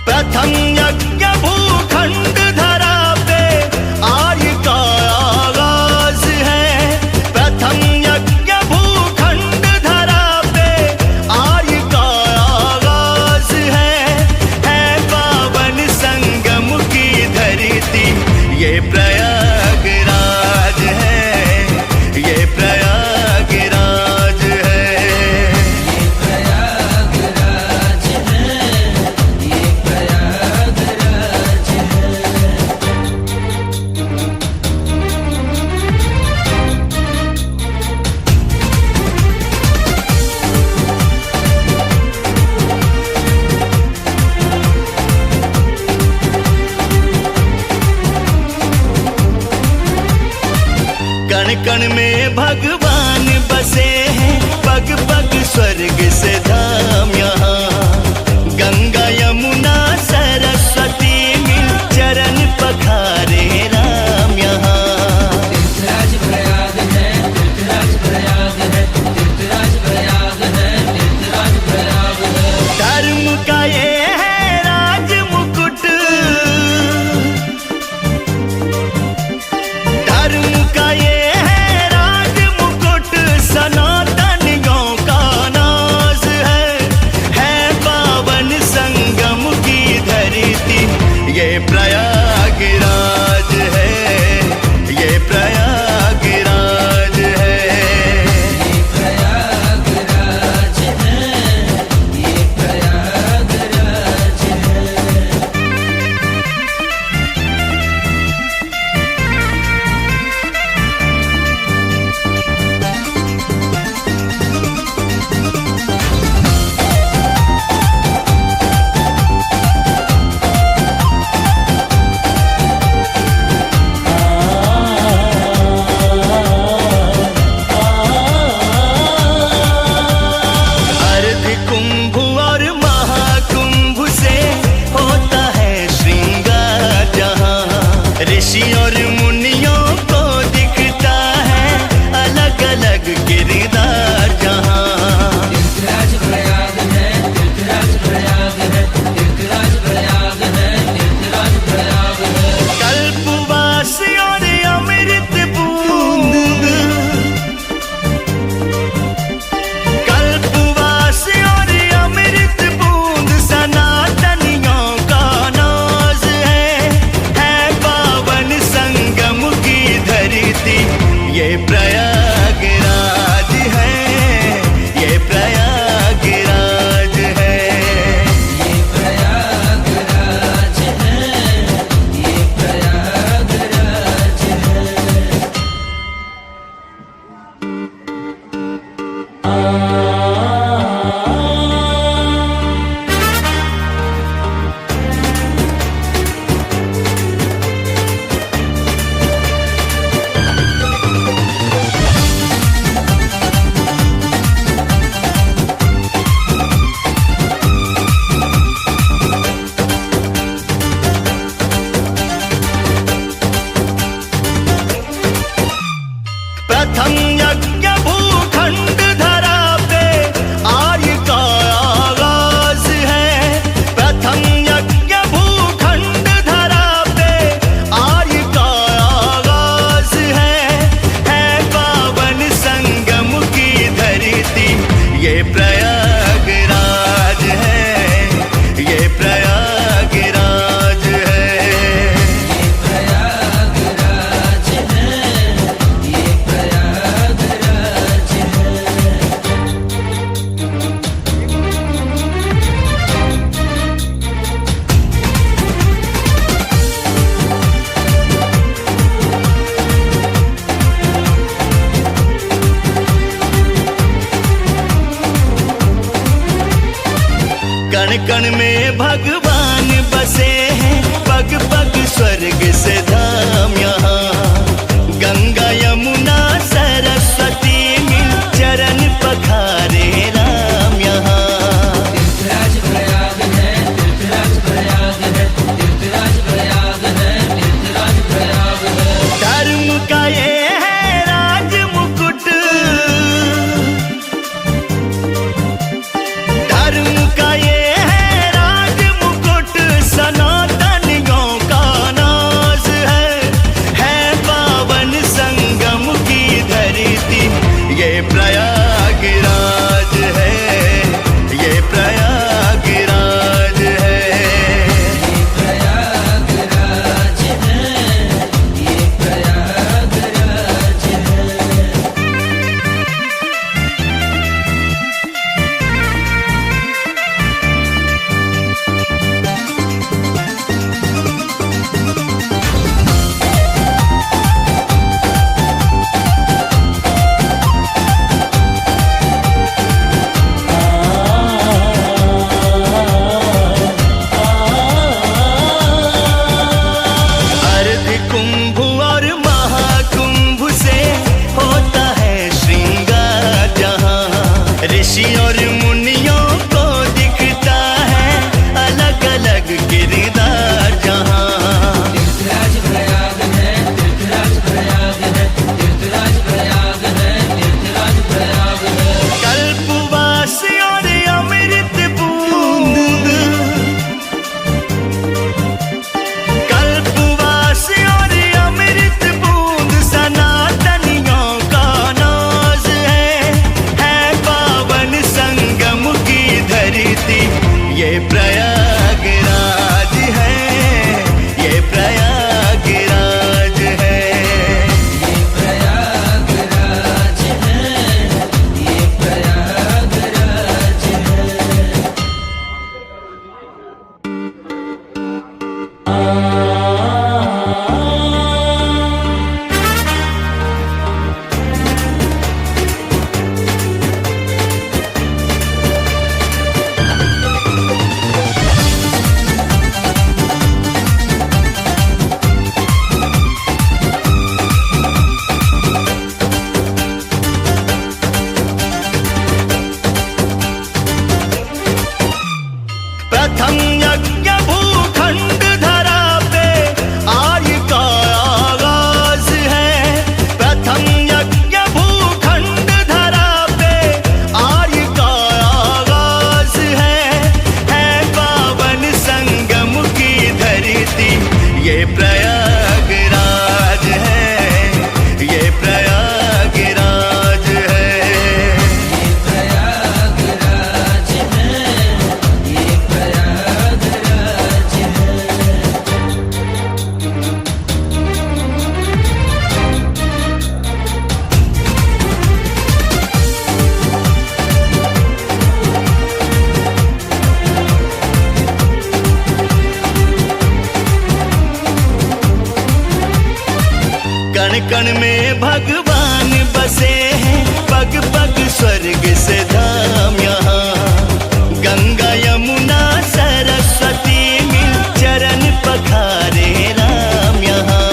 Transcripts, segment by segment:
प्रथम यज्ञ भूखंड धरा पे आर्य का आगाज है। प्रथम यज्ञ भूखंड धरा पे आर्य का आगाज है पावन संगम की धरती ये प्रयागराज है, ये प्रयागराज है। कण कण में भगवान बसे हैं, पग पग स्वर्ग से धाम यहाँ। गंगा यमुना सरस्वती मिल चरण पखारे राम यहाँ। तीर्थराज प्रयाग है, तीर्थराज प्रयाग है, तीर्थराज प्रयाग है, तीर्थराज प्रयाग है। धर्म का ये है राज मुकुट, धर्म का ये सनातनियों का नाज है पावन संगम की धरती ये प्रयागराज है, ये प्रयागराज है। ये प्रयागराज है, ये प्रयागराज है। कुंभ और महाकुंभ से होता है श्रृंगार जहाँ। ऋषि और मुनियों को दिखता है अलग अलग किरदार जहाँ। तीर्थराज प्रयाग है, तीर्थराज प्रयाग है, तीर्थराज प्रयाग है, तीर्थराज प्रयाग है। कल्पवास और अमृत बूंद, कल्पवास और अमृत बूंद सनातनियों का नाज है पावन संगम की धरती ये प्रयागराज है, ये प्रयागराज है। ये प्रयागराज है, ये प्रयागराज है। प्रथम यज्ञ भूखंड धरा पे आर्य का आगाज है। प्रथम यज्ञ भूखंड धरा पे आर्य का आगाज है पावन संगम की धरती ये प्रयागराज है, ये प्रयागराज है। ये प्रयागराज है, ये प्रयागराज है। कण कण में भगवान बसे हैं, पग पग स्वर्ग से प्रथम यज्ञ भूखंड धरा पे आर्य का आगाज है। प्रथम यज्ञ भूखंड धरा पे आर्य का आगाज है पावन संगम की धरती ये प्रयागराज है, ये प्रयागराज है। प्रयागराज है, ये प्रयागराज है। कण कण में भगवान बसे हैं, पग पग स्वर्ग से धाम यहाँ। गंगा यमुना सरस्वती मिल चरण पखारे राम यहाँ।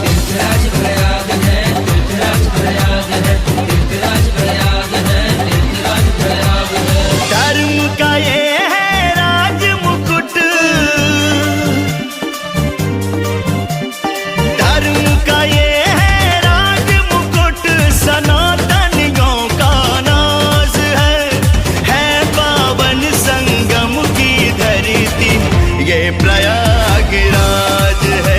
तीर्थराज प्रयाग है, तीर्थराज प्रयाग है, तीर्थराज प्रयाग है, तीर्थराज प्रयाग है। धर्म का ये है राज मुकुट, धर्म का ये है राज मुकुट, सनातनियों का नाज है पावन संगम की धरती ये प्रयागराज है।